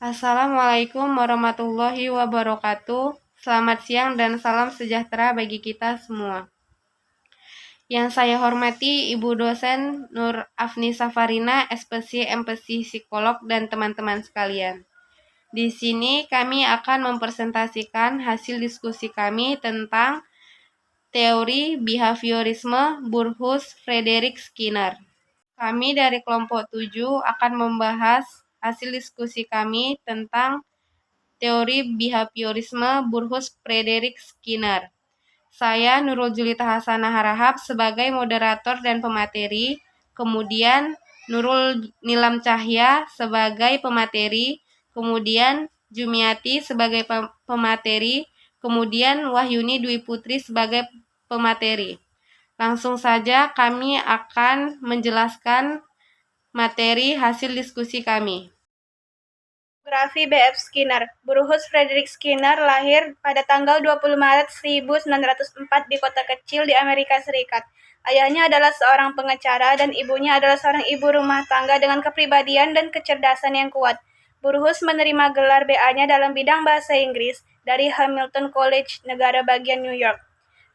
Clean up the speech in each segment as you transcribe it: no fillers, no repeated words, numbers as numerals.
Assalamualaikum warahmatullahi wabarakatuh. Selamat siang dan salam sejahtera bagi kita semua. Yang saya hormati Ibu dosen Nur Afni Safarina, SPC, MPC, psikolog, dan teman-teman sekalian. Di sini kami akan mempresentasikan hasil diskusi kami tentang teori behaviorisme Burrhus Frederick Skinner. Kami dari kelompok 7 akan membahas hasil diskusi kami tentang teori behaviorisme Burrhus Frederick Skinner. Saya Nurul Julita Hasanah Harahap sebagai moderator dan pemateri, kemudian Nurul Nilam Cahya sebagai pemateri, kemudian Jumiati sebagai pemateri, kemudian Wahyuni Dwi Putri sebagai pemateri. Langsung saja kami akan menjelaskan materi hasil diskusi kami. Biografi B.F. Skinner. Burrhus Frederick Skinner lahir pada tanggal 20 Maret 1904 di kota kecil di Amerika Serikat. Ayahnya adalah seorang pengacara dan ibunya adalah seorang ibu rumah tangga dengan kepribadian dan kecerdasan yang kuat. Burrhus menerima gelar BA-nya dalam bidang bahasa Inggris dari Hamilton College, negara bagian New York.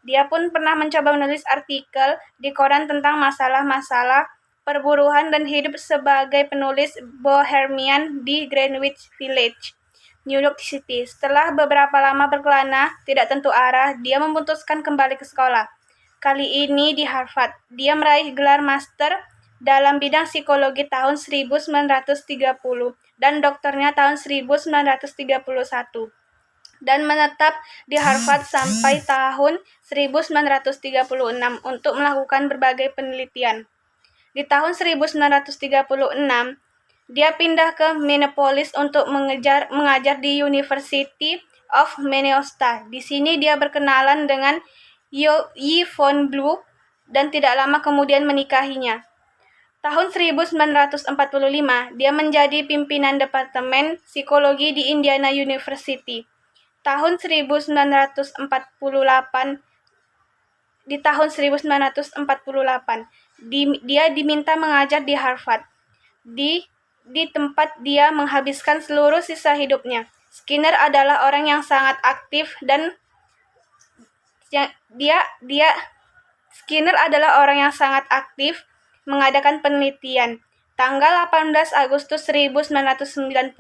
Dia pun pernah mencoba menulis artikel di koran tentang masalah-masalah perburuan dan hidup sebagai penulis bohemian di Greenwich Village, New York City. Setelah beberapa lama berkelana, tidak tentu arah, dia memutuskan kembali ke sekolah. Kali ini di Harvard. Dia meraih gelar master dalam bidang psikologi tahun 1930 dan doktornya tahun 1931 dan menetap di Harvard sampai tahun 1936 untuk melakukan berbagai penelitian. Di tahun 1936, dia pindah ke Minneapolis untuk mengajar di University of Minnesota. Di sini dia berkenalan dengan Yi von Blue dan tidak lama kemudian menikahinya. Tahun 1945, dia menjadi pimpinan Departemen Psikologi di Indiana University. Tahun 1948, dia diminta mengajar di Harvard, di tempat dia menghabiskan seluruh sisa hidupnya. Skinner adalah orang yang sangat aktif dan mengadakan penelitian. Tanggal 18 Agustus 1990,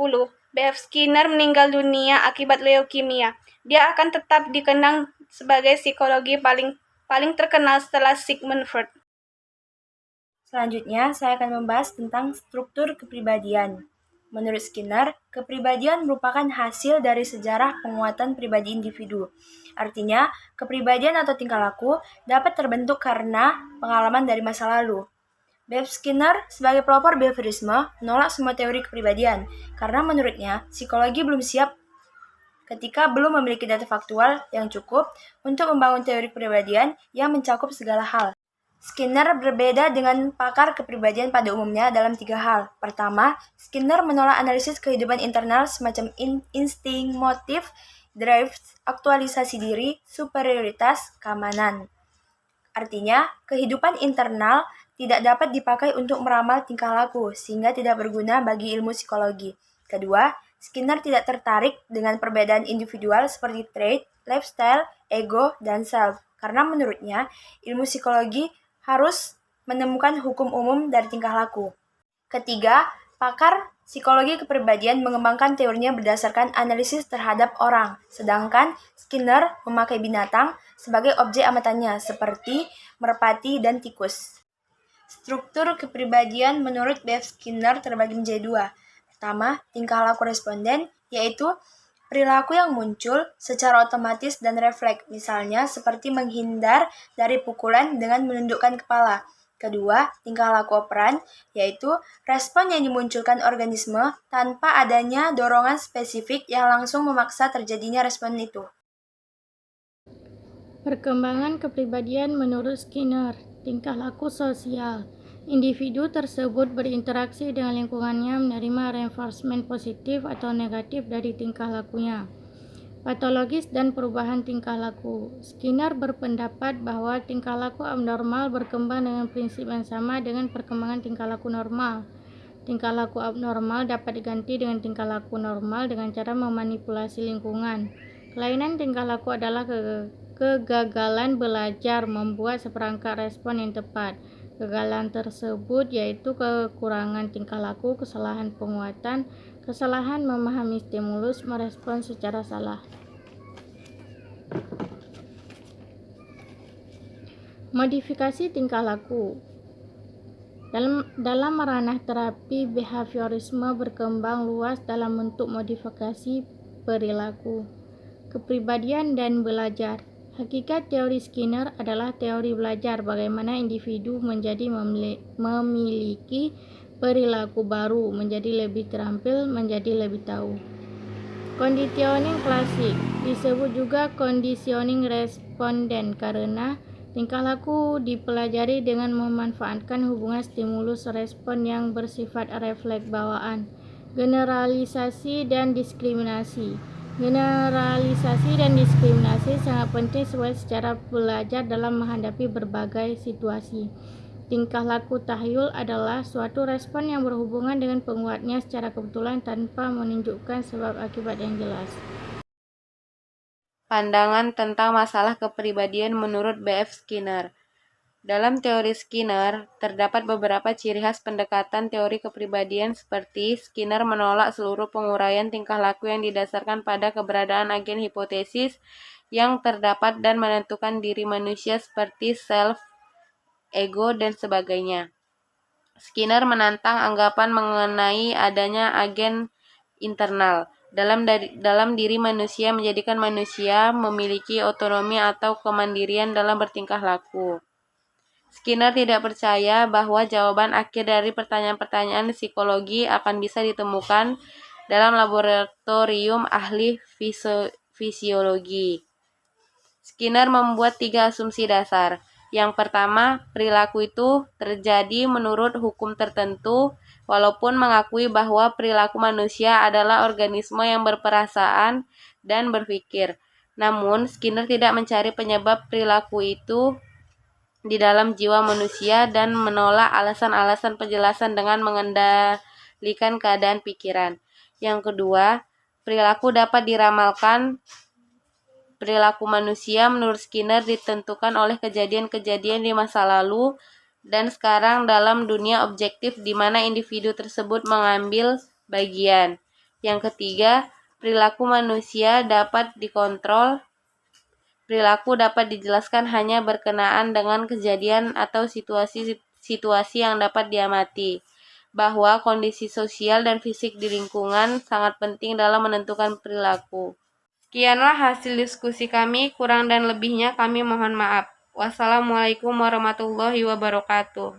B.F. Skinner meninggal dunia akibat leukemia. Dia akan tetap dikenang sebagai psikologi paling terkenal setelah Sigmund Freud. Selanjutnya, saya akan membahas tentang struktur kepribadian. Menurut Skinner, kepribadian merupakan hasil dari sejarah penguatan pribadi individu. Artinya, kepribadian atau tingkah laku dapat terbentuk karena pengalaman dari masa lalu. B.F. Skinner, sebagai pelopor behaviorisme, menolak semua teori kepribadian karena menurutnya psikologi belum siap ketika belum memiliki data faktual yang cukup untuk membangun teori kepribadian yang mencakup segala hal. Skinner berbeda dengan pakar kepribadian pada umumnya dalam 3 hal. Pertama, Skinner menolak analisis kehidupan internal semacam insting, motif, drive, aktualisasi diri, superioritas, keamanan. Artinya, kehidupan internal tidak dapat dipakai untuk meramal tingkah laku, sehingga tidak berguna bagi ilmu psikologi. Kedua, Skinner tidak tertarik dengan perbedaan individual seperti trait, lifestyle, ego, dan self, karena menurutnya ilmu psikologi harus menemukan hukum umum dari tingkah laku. Ketiga, pakar psikologi kepribadian mengembangkan teorinya berdasarkan analisis terhadap orang, sedangkan Skinner memakai binatang sebagai objek amatannya seperti merpati dan tikus. Struktur kepribadian menurut B.F. Skinner terbagi menjadi 2. Pertama, tingkah laku responden, yaitu perilaku yang muncul secara otomatis dan refleks, misalnya seperti menghindar dari pukulan dengan menundukkan kepala. Kedua, tingkah laku operan, yaitu respon yang dimunculkan organisme tanpa adanya dorongan spesifik yang langsung memaksa terjadinya respon itu. Perkembangan kepribadian menurut Skinner, tingkah laku sosial. Individu tersebut berinteraksi dengan lingkungannya menerima reinforcement positif atau negatif dari tingkah lakunya. Patologis dan perubahan tingkah laku. Skinner berpendapat bahwa tingkah laku abnormal berkembang dengan prinsip yang sama dengan perkembangan tingkah laku normal. Tingkah laku abnormal dapat diganti dengan tingkah laku normal dengan cara memanipulasi lingkungan. Kelainan tingkah laku adalah kegagalan belajar membuat seperangkat respon yang tepat. Kegagalan tersebut yaitu kekurangan tingkah laku, kesalahan penguatan, kesalahan memahami stimulus, merespon secara salah. Modifikasi tingkah laku. Dalam ranah terapi, behaviorisme berkembang luas dalam bentuk modifikasi perilaku, kepribadian, dan belajar. Hakikat teori Skinner adalah teori belajar bagaimana individu menjadi memiliki perilaku baru, menjadi lebih terampil, menjadi lebih tahu. Conditioning klasik disebut juga conditioning responden karena tingkah laku dipelajari dengan memanfaatkan hubungan stimulus-respon yang bersifat refleks bawaan. Generalisasi dan diskriminasi. Generalisasi dan diskriminasi sangat penting secara belajar dalam menghadapi berbagai situasi. Tingkah laku tahyul adalah suatu respon yang berhubungan dengan penguatnya secara kebetulan tanpa menunjukkan sebab akibat yang jelas. Pandangan tentang masalah kepribadian menurut B.F. Skinner. Dalam teori Skinner, terdapat beberapa ciri khas pendekatan teori kepribadian seperti Skinner menolak seluruh penguraian tingkah laku yang didasarkan pada keberadaan agen hipotesis yang terdapat dan menentukan diri manusia seperti self, ego, dan sebagainya. Skinner menantang anggapan mengenai adanya agen internal dalam diri manusia menjadikan manusia memiliki otonomi atau kemandirian dalam bertingkah laku. Skinner tidak percaya bahwa jawaban akhir dari pertanyaan-pertanyaan psikologi akan bisa ditemukan dalam laboratorium ahli fisiologi. Skinner membuat 3 asumsi dasar. Yang pertama, perilaku itu terjadi menurut hukum tertentu, walaupun mengakui bahwa perilaku manusia adalah organisme yang berperasaan dan berpikir. Namun, Skinner tidak mencari penyebab perilaku itu di dalam jiwa manusia dan menolak alasan-alasan penjelasan dengan mengendalikan keadaan pikiran. Yang kedua, perilaku dapat diramalkan. Perilaku manusia menurut Skinner ditentukan oleh kejadian-kejadian di masa lalu dan sekarang dalam dunia objektif di mana individu tersebut mengambil bagian. Yang ketiga, perilaku manusia dapat dikontrol. Perilaku dapat dijelaskan hanya berkenaan dengan kejadian atau situasi yang dapat diamati, bahwa kondisi sosial dan fisik di lingkungan sangat penting dalam menentukan perilaku. Sekianlah hasil diskusi kami, kurang dan lebihnya kami mohon maaf. Wassalamualaikum warahmatullahi wabarakatuh.